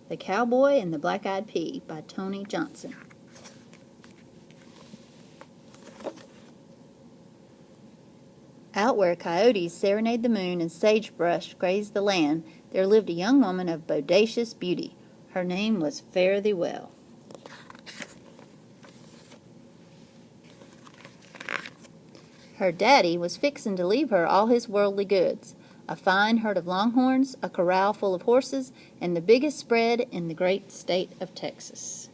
The Cowboy and the Black-Eyed Pea by Tony Johnson. Out where coyotes serenade the moon and sagebrush graze the land, there lived a young woman of bodacious beauty. Her name was Fare Thee Well. Her daddy was fixin' to leave her all his worldly goods, a fine herd of longhorns, a corral full of horses, and the biggest spread in the great state of Texas.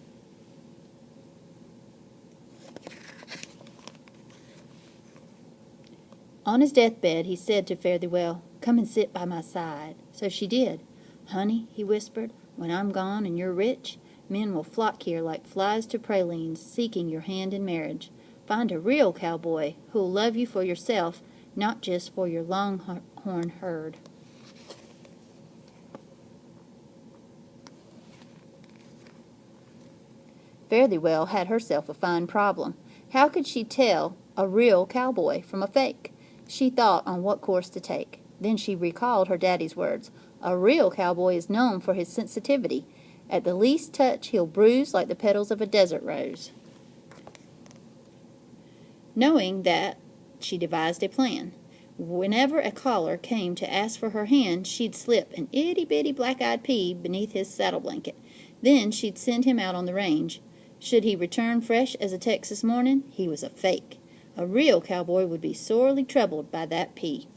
On his deathbed, he said to Fare Thee Well, "Come and sit by my side." So she did. "Honey," he whispered, "when I'm gone and you're rich, men will flock here like flies to pralines, seeking your hand in marriage. Find a real cowboy who'll love you for yourself, not just for your longhorn herd." Fare Thee Well had herself a fine problem. How could she tell a real cowboy from a fake? She thought on what course to take. Then she recalled her daddy's words. A real cowboy is known for his sensitivity. At the least touch, he'll bruise like the petals of a desert rose. Knowing that, she devised a plan. Whenever a caller came to ask for her hand, she'd slip an itty-bitty black-eyed pea beneath his saddle blanket. Then she'd send him out on the range. Should he return fresh as a Texas morning, he was a fake. A real cowboy would be sorely troubled by that pea.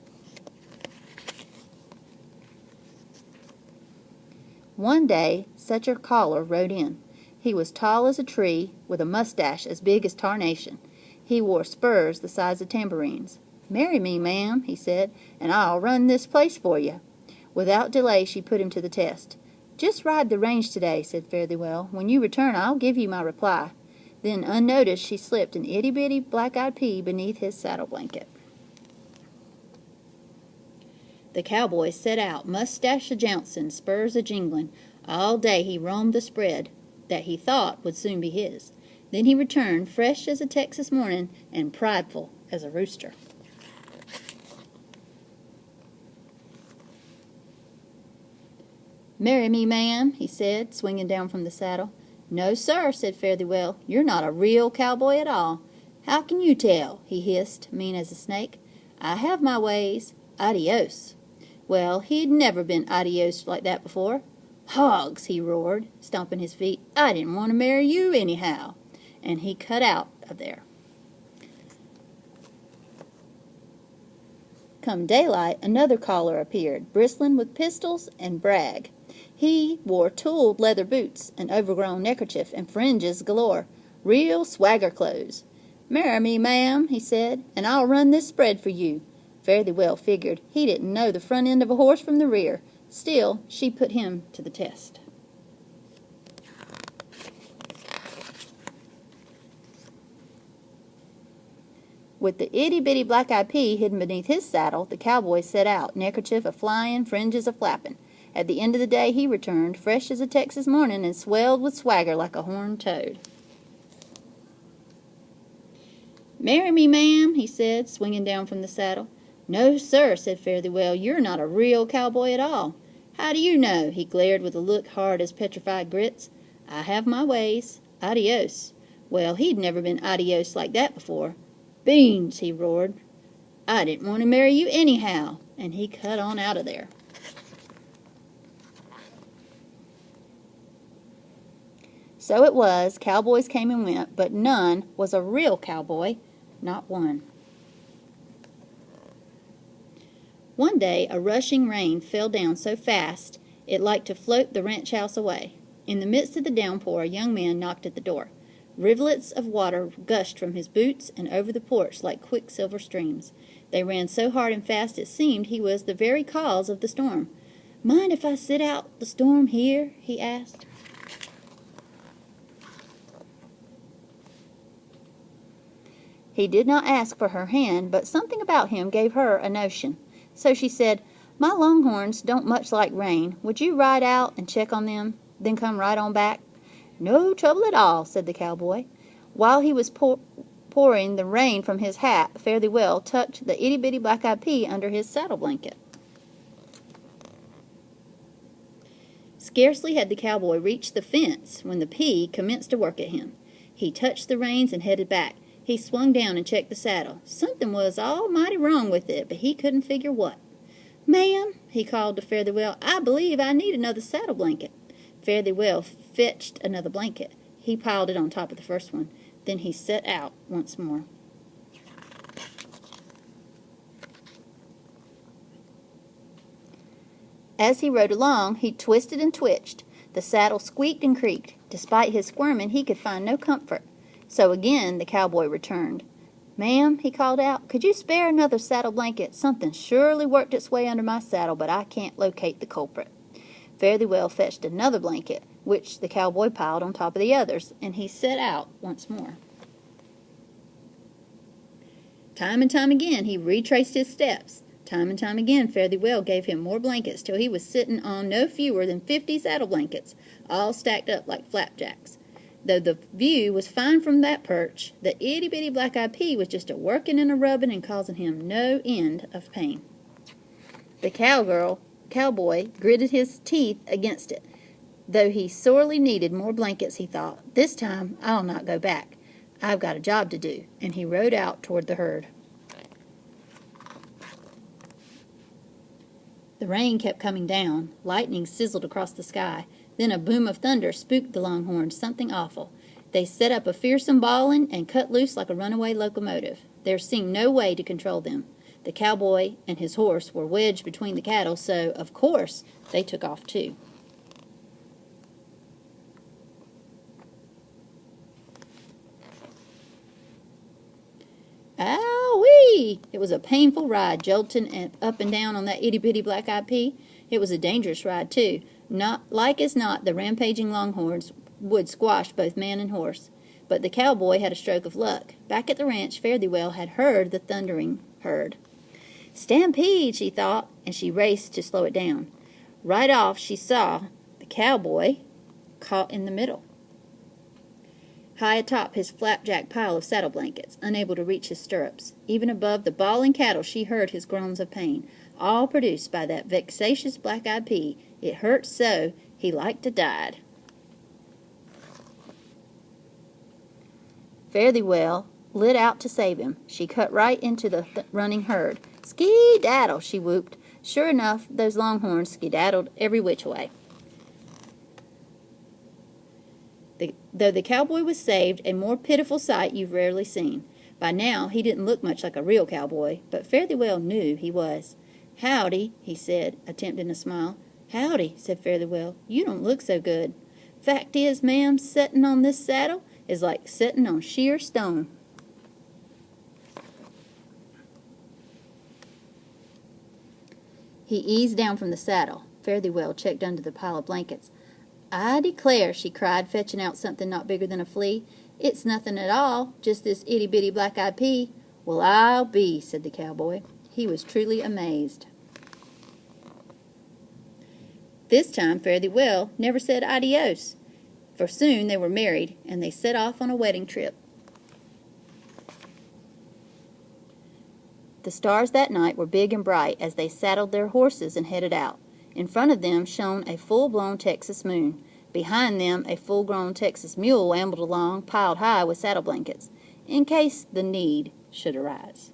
One day, such a caller rode in. He was tall as a tree, with a mustache as big as tarnation. He wore spurs the size of tambourines. "Marry me, ma'am," he said, "and I'll run this place for you." Without delay, she put him to the test. "Just ride the range today," said Fare Thee Well. "When you return, I'll give you my reply." Then, unnoticed, she slipped an itty-bitty black-eyed pea beneath his saddle blanket. The cowboy set out, mustache a-jouncing, spurs a-jingling. All day he roamed the spread that he thought would soon be his. Then he returned, fresh as a Texas morning and prideful as a rooster. "Marry me, ma'am," he said, swinging down from the saddle. "No, sir," said Fare Thee Well. "You're not a real cowboy at all." "How can you tell?" he hissed, mean as a snake. "I have my ways. Adios." Well, he'd never been adios like that before. "Hogs!" he roared, stomping his feet. "I didn't want to marry you anyhow." And he cut out of there. Come daylight, another caller appeared, bristling with pistols and brag. He wore tooled leather boots, an overgrown neckerchief, and fringes galore. Real swagger clothes. "Marry me, ma'am," he said, "and I'll run this spread for you." Fare Thee Well figured he didn't know the front end of a horse from the rear. Still, she put him to the test. With the itty-bitty black-eyed pea hidden beneath his saddle, the cowboy set out, neckerchief a-flying, fringes a-flapping. At the end of the day he returned, fresh as a Texas morning, and swelled with swagger like a horned toad. "Marry me, ma'am," he said, swinging down from the saddle. "No, sir," said Fare Thee Well, "you're not a real cowboy at all." "How do you know?" He glared with a look hard as petrified grits. "I have my ways. Adios." Well, he'd never been adios like that before. "Beans!" he roared. "I didn't want to marry you anyhow." And he cut on out of there. So it was, cowboys came and went, but none was a real cowboy, not one. One day a rushing rain fell down so fast it liked to float the ranch house away. In the midst of the downpour, a young man knocked at the door. Rivulets of water gushed from his boots and over the porch like quicksilver streams. They ran so hard and fast it seemed he was the very cause of the storm. "Mind if I sit out the storm here?" he asked. He did not ask for her hand, but something about him gave her a notion. So she said, "My longhorns don't much like rain. Would you ride out and check on them, then come right on back?" "No trouble at all," said the cowboy. While he was pouring the rain from his hat, Fare Thee Well tucked the itty-bitty black-eyed pea under his saddle blanket. Scarcely had the cowboy reached the fence when the pea commenced to work at him. He touched the reins and headed back. He swung down and checked the saddle. Something was almighty wrong with it, but he couldn't figure what. "Ma'am," he called to Fare Thee Well, "I believe I need another saddle blanket." Fare Thee Well fetched another blanket. He piled it on top of the first one. Then he set out once more. As he rode along, he twisted and twitched. The saddle squeaked and creaked. Despite his squirming, he could find no comfort. So again the cowboy returned. "Ma'am," he called out, "could you spare another saddle blanket? Something surely worked its way under my saddle, but I can't locate the culprit." Fare Thee Well fetched another blanket, which the cowboy piled on top of the others, and he set out once more. Time and time again he retraced his steps. Time and time again Fare Thee Well gave him more blankets till he was sitting on no fewer than 50 saddle blankets, all stacked up like flapjacks. Though the view was fine from that perch, the itty-bitty Black-Eyed Pea was just a-working and a-rubbing and causing him no end of pain. The cowboy gritted his teeth against it. Though he sorely needed more blankets, he thought, "This time I'll not go back. I've got a job to do," and he rode out toward the herd. The rain kept coming down. Lightning sizzled across the sky. Then a boom of thunder spooked the longhorns something awful. They set up a fearsome bawling and cut loose like a runaway locomotive. There seemed no way to control them. The cowboy and his horse were wedged between the cattle, so, of course, they took off too. Ow-wee! It was a painful ride, jolting up and down on that itty-bitty Black-Eyed Pea. It was a dangerous ride, too. Not like as not, the rampaging longhorns would squash both man and horse. But the cowboy had a stroke of luck. Back at the ranch, Fare Thee Well had heard the thundering herd. "Stampede," she thought, and she raced to slow it down. Right off, she saw the cowboy caught in the middle, high atop his flapjack pile of saddle blankets, unable to reach his stirrups. Even above the bawling cattle she heard his groans of pain, all produced by that vexatious Black-Eyed Pea. It hurt so, he like to died. Fare Thee Well lit out to save him. She cut right into the running herd. "Ski-daddle," she whooped. Sure enough, those longhorns skedaddled every which way. Though the cowboy was saved, a more pitiful sight you've rarely seen. By now, he didn't look much like a real cowboy, but Fare Thee Well knew he was. "Howdy," he said, attempting a smile. "Howdy," said Fare Thee Well. "You don't look so good. Fact is, ma'am, setting on this saddle is like setting on sheer stone." He eased down from the saddle. Fare Thee Well checked under the pile of blankets. "I declare," she cried, fetching out something not bigger than a flea. "It's nothing at all, just this itty-bitty Black-Eyed Pea." "Well, I'll be," said the cowboy. He was truly amazed. This time Fare Thee Well never said adios, for soon they were married, and they set off on a wedding trip. The stars that night were big and bright as they saddled their horses and headed out. In front of them shone a full-blown Texas moon. Behind them, a full-grown Texas mule ambled along, piled high with saddle blankets, in case the need should arise.